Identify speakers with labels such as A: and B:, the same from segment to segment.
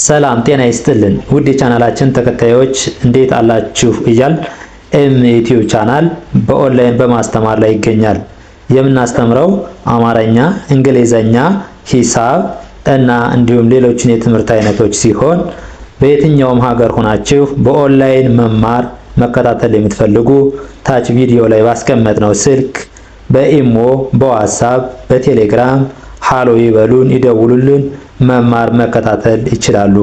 A: ሰላም ጤና ይስጥልን ውድ የቻናላችን ተከታዮች እንዴት አላችሁ እያል ዩቲዩብ ቻናል በኦንላይን በማስተማር ላይ ይገኛል። የምናስተምረው አማርኛ፣ እንግሊዘኛ፣ ሂሳብ እና እንዲሁም ሌሎችን የትምህርት አይነቶች ሲሆን በየትኛውም ሀገር ሆናችሁ በኦንላይን መማር መከታተል የምትፈልጉ ታች ቪዲዮ ላይ ባስቀመጥነው ስልክ በኢሞ፣ በዋትስአፕ፣ በቴሌግራም ሃሎ ይበሉን፣ ይደውሉልን፣ መማር መከታተል ይችላሉ።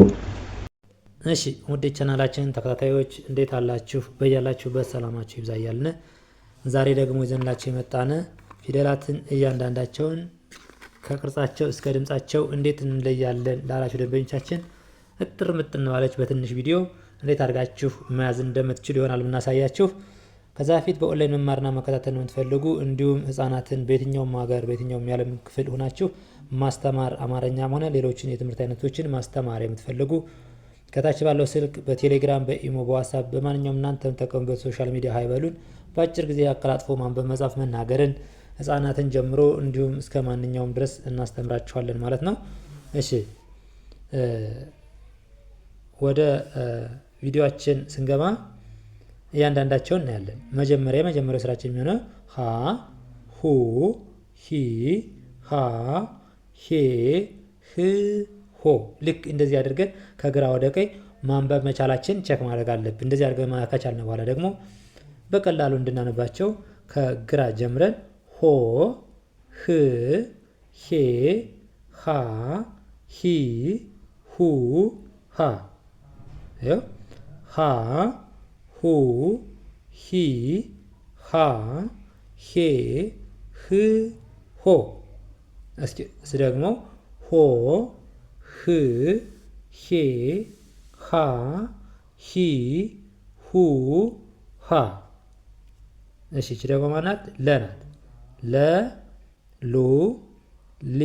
B: እሺ ውድ ቻናላችን ተከታታዮች እንዴት አላችሁ? በያላችሁበት ሰላማችሁ ይብዛ እያልን ዛሬ ደግሞ ይዘንላችሁ የመጣነ ፊደላትን እያንዳንዳቸውን ከቅርጻቸው እስከ ድምጻቸው እንዴት እንለያለን ላላችሁ ደንበኞቻችን እጥር ምጥን ባለች በትንሽ ቪዲዮ እንዴት አድርጋችሁ መያዝ እንደምትችሉ ይሆናል የምናሳያችሁ። ከዛ በፊት በኦንላይን መማርና መከታተል የምትፈልጉ እንዲሁም ህፃናትን በየትኛውም ሀገር በየትኛውም የዓለም ክፍል ሆናችሁ ማስተማር አማርኛም ሆነ ሌሎችን የትምህርት አይነቶችን ማስተማር የምትፈልጉ ከታች ባለው ስልክ በቴሌግራም፣ በኢሞ፣ በዋትስአፕ በማንኛውም እናንተ ተጠቀሙበት ሶሻል ሚዲያ ሀይበሉን በአጭር ጊዜ አቀላጥፎ ማንበብ፣ መጻፍ፣ መናገርን ህፃናትን ጀምሮ እንዲሁም እስከ ማንኛውም ድረስ እናስተምራችኋለን ማለት ነው። እሺ ወደ ቪዲዮአችን ስንገባ እያንዳንዳቸውን እናያለን። የመጀመሪያው ስራችን የሚሆነው ሀ፣ ሁ፣ ሂ፣ ሃ፣ ሄ፣ ህ፣ ሆ። ልክ እንደዚህ አድርገን ከግራ ወደ ቀኝ ማንበብ መቻላችን ቼክ ማድረግ አለብን። እንደዚህ አድርገን ከቻልን በኋላ ደግሞ በቀላሉ እንድናነባቸው ከግራ ጀምረን ሆ፣ ህ፣ ሄ፣ ሃ፣ ሂ፣ ሁ፣ ሃ። ሃ፣ ሁ፣ ሂ፣ ሃ፣ ሄ፣ ህ፣ ሆ። እስኪ ደግሞ ሆ፣ ህ፣ ሄ፣ ሃ፣ ሂ፣ ሁ፣ ሃ። እሺ እቺ ደግሞ ማናት? ለ ናት። ለ፣ ሉ፣ ሊ፣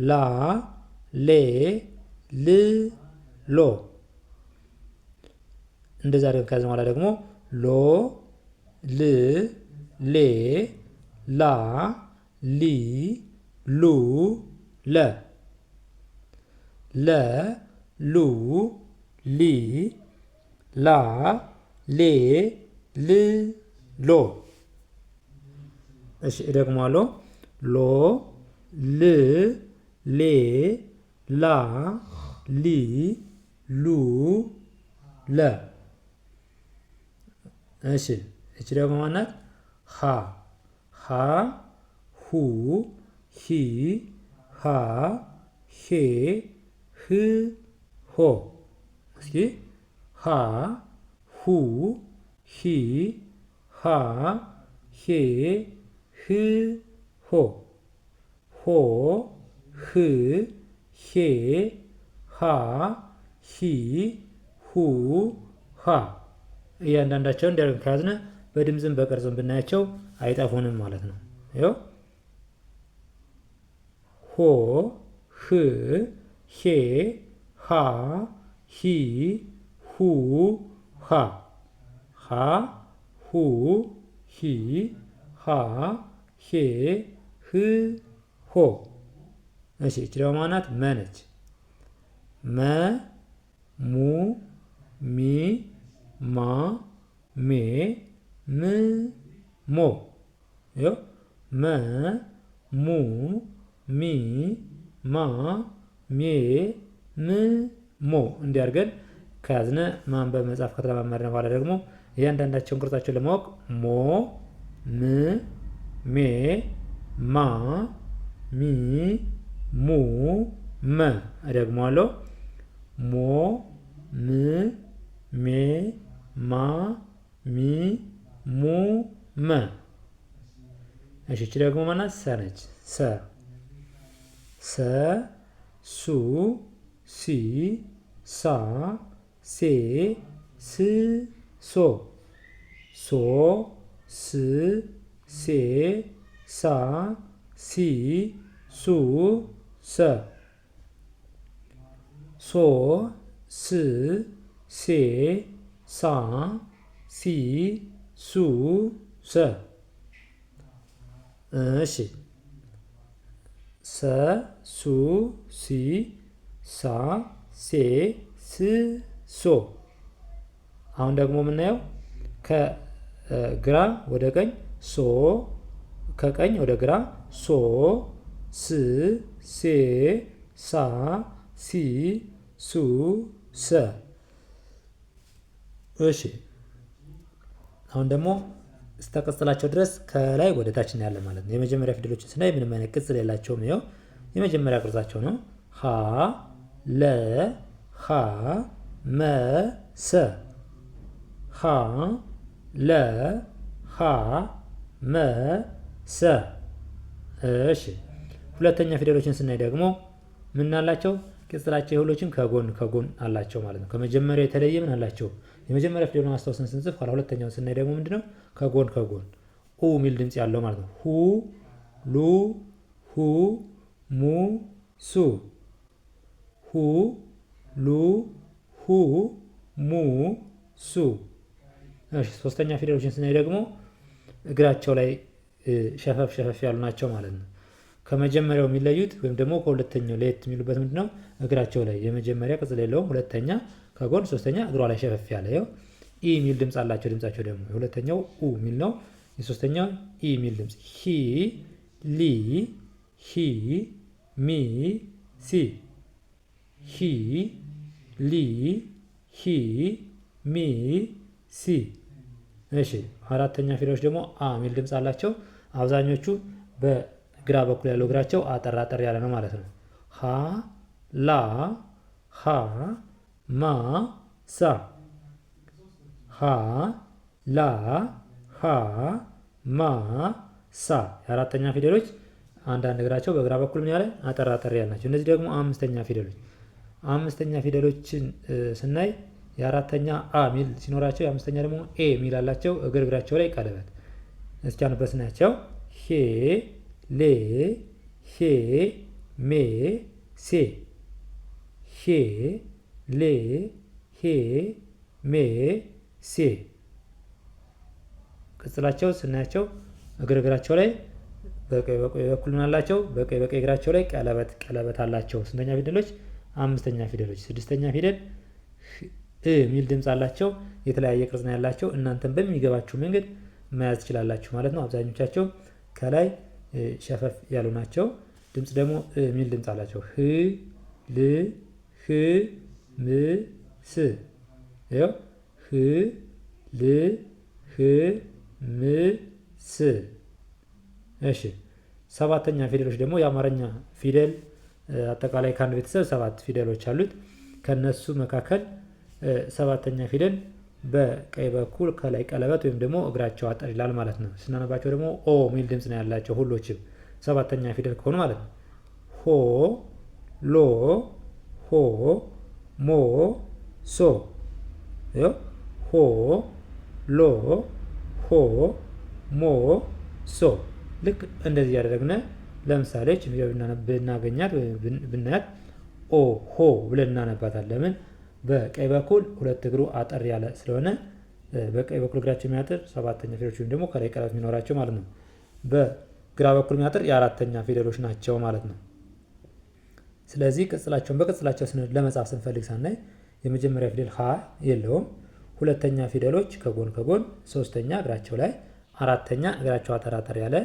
B: ላ፣ ሌ፣ ል፣ ሎ። እንደዛ አድርገን ከያዝን በኋላ ደግሞ ሎ፣ ል፣ ሌ፣ ላ፣ ሊ፣ ሉ፣ ለ። ለ፣ ሉ፣ ሊ፣ ላ፣ ሌ፣ ል፣ ሎ። እሺ እደግመዋለሁ። ሎ፣ ል፣ ሌ፣ ላ፣ ሊ፣ ሉ፣ ለ። እሺ እቺ ደግሞ ማናት? ሃ። ሃ፣ ሁ፣ ሂ፣ ሃ፣ ሄ፣ ህ፣ ሆ። እስኪ ሃ፣ ሁ፣ ሂ፣ ሃ፣ ሄ፣ ህ፣ ሆ። ሆ፣ ህ፣ ሄ፣ ሃ፣ ሂ፣ ሁ፣ ሃ። እያንዳንዳቸውን እንዲያደርግ ከያዝነ በድምፅም በቅርጽም ብናያቸው አይጠፉንም ማለት ነው። ይኸው ሆ፣ ህ፣ ሄ፣ ሃ፣ ሂ፣ ሁ፣ ሃ። ሃ፣ ሁ፣ ሂ፣ ሃ፣ ሄ፣ ህ፣ ሆ። እሺ እቺ ደግሞ ማናት? መ ነች። መ፣ ሙ፣ ሚ፣ ማ፣ ሜ፣ ም፣ ሞ። ይኸው መ፣ ሙ፣ ሚ፣ ማ፣ ሜ፣ ም፣ ሞ። እንዲያርገን ከያዝነ ማንበብ መጻፍ ከተለማመድን በኋላ ደግሞ እያንዳንዳቸውን ቅርጻቸውን ለማወቅ ሞ፣ ም፣ ሜ፣ ማ፣ ሚ፣ ሙ፣ መ። እደግመዋለሁ። ሞ፣ ም፣ ሜ፣ ማ፣ ሚ፣ ሙ፣ መ። እሺ እቺ ደግሞ ማናት? ሰ ነች። ሰ፣ ሰ፣ ሱ፣ ሲ፣ ሳ፣ ሴ፣ ስ፣ ሶ። ሶ፣ ስ፣ ሴ፣ ሳ፣ ሲ፣ ሱ፣ ሰ። ሶ፣ ስ፣ ሴ፣ ሳ፣ ሲ፣ ሱ፣ ሰ። እሺ ሰ ሱ ሲ ሳ ሴ ስ ሶ። አሁን ደግሞ የምናየው ከግራ ወደ ቀኝ ሶ፣ ከቀኝ ወደ ግራ ሶ ስ ሴ ሳ ሲ ሱ ሰ። እሺ አሁን ደግሞ ስተቀጽላቸው ድረስ ከላይ ወደ ታች እናያለን ማለት ነው። የመጀመሪያ ፊደሎችን ስናይ ምንም አይነት ቅጽል የላቸውም። ይኸው የመጀመሪያ ቅርጻቸው ነው። ሀ ለ ሀ መ ሰ። ሀ ለ ሀ መ ሰ። እሺ ሁለተኛ ፊደሎችን ስናይ ደግሞ ምን አላቸው? ቅጽላቸው የሁሎችም ከጎን ከጎን አላቸው ማለት ነው። ከመጀመሪያ የተለየ ምን አላቸው? የመጀመሪያ ፊደሉን አስታውሰን ስንጽፍ ኋላ ሁለተኛውን ስናይ ደግሞ ምንድነው? ከጎን ከጎን ኡ የሚል ድምጽ ያለው ማለት ነው። ሁ ሉ ሁ ሙ ሱ። ሁ ሉ ሁ ሙ ሱ። እሺ ሶስተኛ ፊደሎችን ስናይ ደግሞ እግራቸው ላይ ሸፈፍ ሸፈፍ ያሉ ናቸው ማለት ነው። ከመጀመሪያው የሚለዩት ወይም ደግሞ ከሁለተኛው ለየት የሚሉበት ምንድነው? እግራቸው ላይ የመጀመሪያ ቅጽል የለውም። ሁለተኛ ከጎን፣ ሶስተኛ እግሯ ላይ ሸፈፍ ያለ። ይኸው ኢ የሚል ድምጽ አላቸው። ድምጻቸው ደግሞ የሁለተኛው ኡ የሚል ነው። የሶስተኛው ኢ የሚል ድምጽ። ሂ ሊ ሂ ሚ ሲ። ሂ ሊ ሂ ሚ ሲ። እሺ አራተኛ ፊደሎች ደግሞ አ የሚል ድምጽ አላቸው። አብዛኞቹ በግራ በኩል ያለው እግራቸው አጠር አጠር ያለ ነው ማለት ነው። ሀ ላ ሀ ማ ሳ። ሀ ላ ሀ ማ ሳ። የአራተኛ ፊደሎች አንዳንድ እግራቸው በግራ በኩል ምን ያለ አጠር አጠር ያለ ናቸው። እነዚህ ደግሞ አምስተኛ ፊደሎች። አምስተኛ ፊደሎችን ስናይ የአራተኛ አ ሚል ሲኖራቸው የአምስተኛ ደግሞ ኤ ሚል አላቸው። እግራቸው ላይ ቀለበት። እስኪ አንበስ ናቸው። ሄ ሌ ሄ ሜ ሴ። ሄ ሌ ሄ ሜ ሴ። ቅጽላቸው ስናያቸው እግራቸው ላይ በቀኝ በኩል ምን አላቸው? በቀኝ እግራቸው ላይ ቀለበት አላቸው። ስንተኛ ፊደሎች? አምስተኛ ፊደሎች። ስድስተኛ ፊደል እ ሚል ድምጽ አላቸው። የተለያየ ቅርጽ ነው ያላቸው። እናንተም በሚገባችሁ መንገድ መያዝ ትችላላችሁ ማለት ነው። አብዛኞቻቸው ከላይ ሸፈፍ ያሉ ናቸው። ድምጽ ደግሞ እ ሚል ድምጽ አላቸው። ህ ል ህ ም ስ። ይኸው ህ ል ህ ም ስ። እሺ ሰባተኛ ፊደሎች ደግሞ የአማርኛ ፊደል አጠቃላይ ከአንድ ቤተሰብ 7 ፊደሎች አሉት። ከነሱ መካከል ሰባተኛ ፊደል በቀኝ በኩል ከላይ ቀለበት ወይም ደግሞ እግራቸው አጠር ይላል ማለት ነው። ስናነባቸው ደግሞ ኦ ሚል ድምጽ ነው ያላቸው ሁሎችም ሰባተኛ ፊደል ከሆኑ ማለት ነው። ሆ ሎ ሆ ሞ ሶ። ሆ ሎ ሆ ሞ ሶ። ልክ እንደዚህ ያደረግነ ለምሳሌ ብናገኛት ብናያት ኦ ሆ ብለን እናነባታለን። ለምን? በቀኝ በኩል ሁለት እግሩ አጠር ያለ ስለሆነ በቀኝ በኩል እግራቸው የሚያጥር ሰባተኛ ፊደሎች ወይም ደግሞ ከላይ ቀለበት የሚኖራቸው ማለት ነው። በግራ በኩል የሚያጥር የአራተኛ ፊደሎች ናቸው ማለት ነው። ስለዚህ ቅጽላቸውን በቅጽላቸው ለመጻፍ ስንፈልግ ሳናይ የመጀመሪያ ፊደል ሀ የለውም። ሁለተኛ ፊደሎች ከጎን ከጎን፣ ሶስተኛ እግራቸው ላይ፣ አራተኛ እግራቸው አጠር ያለ፣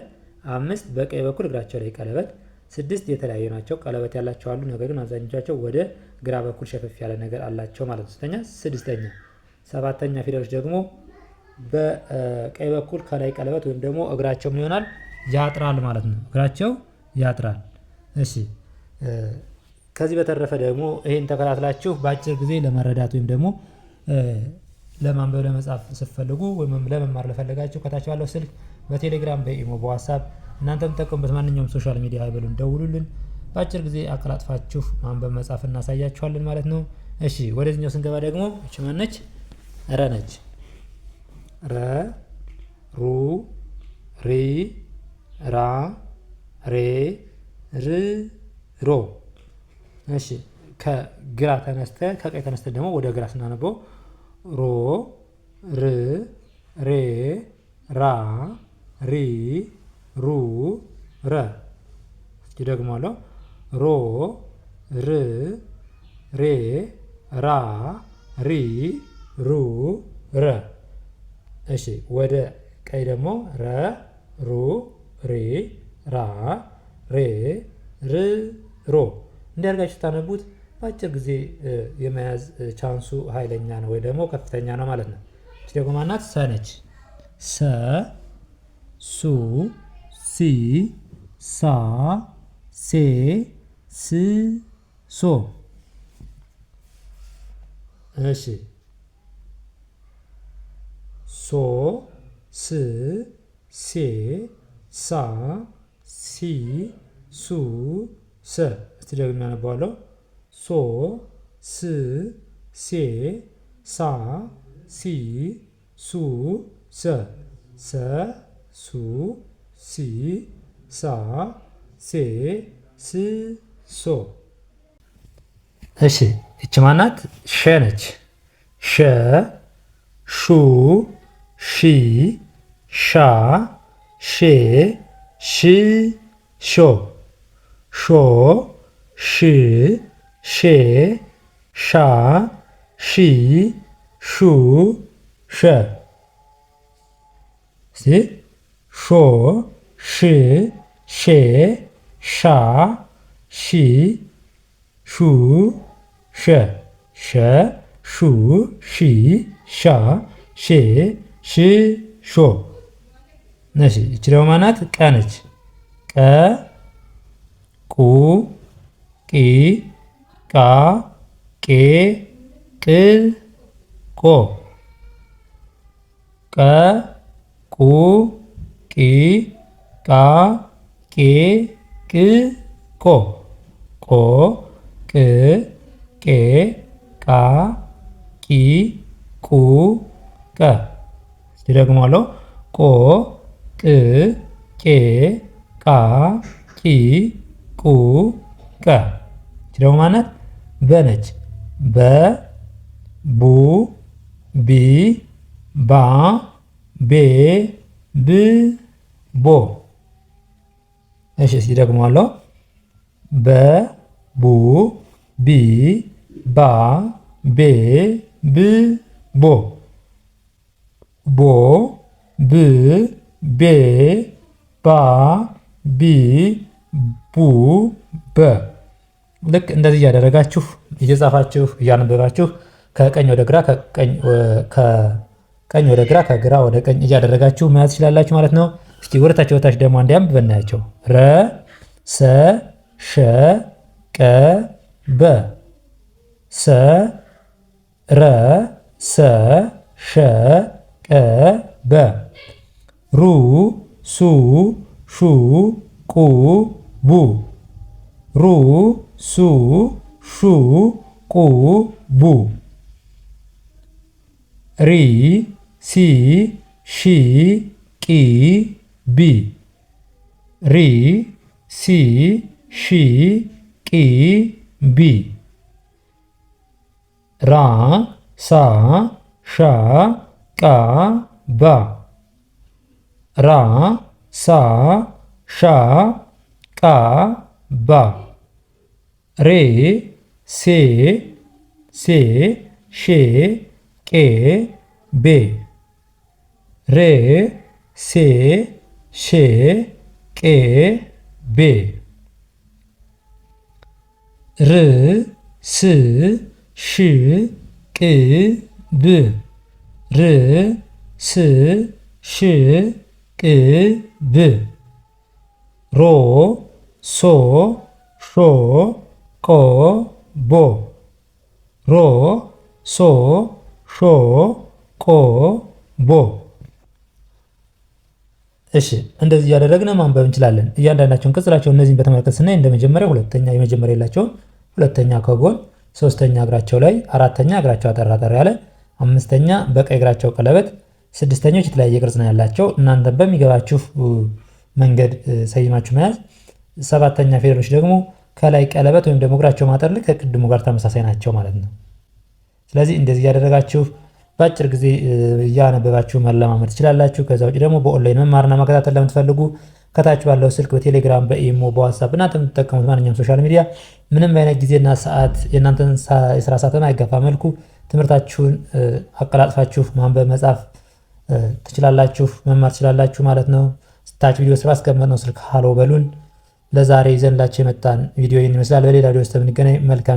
B: 5 በቀኝ በኩል እግራቸው ላይ ቀለበት፣ 6 የተለያዩ ናቸው። ቀለበት ያላቸው አሉ፣ ነገር ግን አብዛኞቻቸው ወደ ግራ በኩል ሸፈፍ ያለ ነገር አላቸው ማለት ነው። ስድስተኛ ሰባተኛ ፊደሎች ደግሞ በቀኝ በኩል ከላይ ቀለበት ወይም ደግሞ እግራቸው ምን ይሆናል? ያጥራል ማለት ነው። እግራቸው ያጥራል። እሺ ከዚህ በተረፈ ደግሞ ይሄን ተከታትላችሁ በአጭር ጊዜ ለመረዳት ወይም ደግሞ ለማንበብ ለመጻፍ ስትፈልጉ ወይም ለመማር ለፈለጋችሁ ከታች ባለው ስልክ በቴሌግራም በኢሞ በዋትስአፕ እናንተ የምትጠቀሙበት ማንኛውም ሶሻል ሚዲያ አይበሉን ደውሉልን። በአጭር ጊዜ አቀላጥፋችሁ ማንበብ መጻፍ እናሳያችኋለን ማለት ነው። እሺ ወደዚህኛው ስንገባ ደግሞ እቺ ማነች? ረ ነች። ረ ሩ ሪ ራ ሬ ር ሮ። እሺ ከግራ ተነስተን ከቀኝ ተነስተን ደግሞ ወደ ግራ ስናነበው ሮ ር ሬ ራ ሪ ሩ ረ። እስኪ ደግማለሁ። ሮ ር ሬ ራ ሪ ሩ ረ። እሺ ወደ ቀኝ ደግሞ ረ ሩ ሬ ራ ሬ ር ሮ። እንዲያርጋችሁ ታነቡት በአጭር ጊዜ የመያዝ ቻንሱ ኃይለኛ ነው ወይ ደግሞ ከፍተኛ ነው ማለት ነው። እሺ ደግሞ ማናት? ሰ ነች። ሰ ሱ ሲ ሳ ሴ ስ ሶ። እሺ ሶ ስ ሴ ሳ ሲ ሱ ሰ። እስቲ ደግሞ ያነባዋለሁ። ሶ ስ ሴ ሳ ሲ ሱ ሰ ሰ ሱ ሲ ሳ ሴ ስ ሶ። እሺ እች ማናት? ሸ ነች። ሸ ሹ ሺ ሻ ሼ ሽ ሾ ሾ ሽ ሼ ሻ ሺ ሹ ሸ። ሾ ሽ ሼ ሻ ሺ ሹ ሸ ሸ ሹ ሺ ሻ ሼ ሽ ሾ። እሺ እቺ ደግሞ ማናት? ቀ ነች። ቀ ቁ ቂ ቃ ቄ ቅ ቆ ቀ ቁ ቂ ቃ ቄ ቅ ቆ ቆ ቅ ቄ ቃ ቂ ቁ ቀ። ደግሞአለው። ቆ ቅ ቄ ቃ ቂ ቁ ቀ። እቺ ደግሞ ማናት? በ ነች። በ ቡ ቢ ባ ቤ ብ ቦ። እሺ እስኪ ደግሞአለው። በ ቡ ቢ ባ ቤ ብ ቦ ቦ ብ ቤ ባ ቢ ቡ በ። ልክ እንደዚህ እያደረጋችሁ እየጻፋችሁ እያነበባችሁ ከቀኝ ወደ ግራ ከቀኝ ወደ ግራ ከግራ ወደ ቀኝ እያደረጋችሁ መያዝ ትችላላችሁ ማለት ነው። እስኪ ወደታች ወደታች ደግሞ አንዴም ብናያቸው ረ ሰ ሸ ቀ በ ሰ ረ ሰ ሸ ቀ በ ሩ ሱ ሹ ቁ ቡ ሩ ሱ ሹ ቁ ቡ ሪ ሲ ሺ ቂ ቢ ሪ ሲ ሺ ቂ ቢ ራ ሳ ሻ ቃ ባ ራ ሳ ሻ ቃ ባ ሬ ሴ ሴ ሼ ቄ ቤ ሬ ሴ ሼ ቄ ቤ ር ስ ሽ ቅ ብ ር ስ ሽ ቅ ብ ሮ ሶ ሾ ቆ ቦ ሮ ሶ ሾ ቆ ቦ። እሺ እንደዚህ እያደረግን ማንበብ እንችላለን። እያንዳንዳቸውን ቅጽላቸው እነዚህን በተመለከተ ስናይ እንደ መጀመሪያ ሁለተኛ የመጀመሪያ የላቸውም። ሁለተኛ ከጎን ሶስተኛ እግራቸው ላይ አራተኛ እግራቸው አጠራጠር ያለ አምስተኛ በቀኝ እግራቸው ቀለበት ስድስተኞች የተለያየ ቅርጽ ነው ያላቸው። እናንተ በሚገባችሁ መንገድ ሰይማችሁ መያዝ። ሰባተኛ ፊደሎች ደግሞ ከላይ ቀለበት ወይም ደግሞ እግራቸው ማጠር ልክ ከቅድሙ ጋር ተመሳሳይ ናቸው ማለት ነው። ስለዚህ እንደዚህ እያደረጋችሁ በአጭር ጊዜ እያነበባችሁ መለማመድ ትችላላችሁ። ከዛ ውጭ ደግሞ በኦንላይን መማርና መከታተል ለምትፈልጉ ከታች ባለው ስልክ በቴሌግራም፣ በኢሞ፣ በዋትስአፕ እናንተ የምትጠቀሙት ማንኛውም ሶሻል ሚዲያ ምንም አይነት ጊዜና ሰዓት የእናንተን የስራ ሰዓት በማይገፋ መልኩ ትምህርታችሁን አቀላጥፋችሁ ማንበብ መጻፍ ትችላላችሁ፣ መማር ትችላላችሁ ማለት ነው። ታች ቪዲዮ ስራ አስቀመጥነው ስልክ ሃሎ በሉን። ለዛሬ ይዘንላችሁ የመጣን ቪዲዮ ይህን ይመስላል። በሌላ ቪዲዮ ውስጥ የምንገናኝ መልካም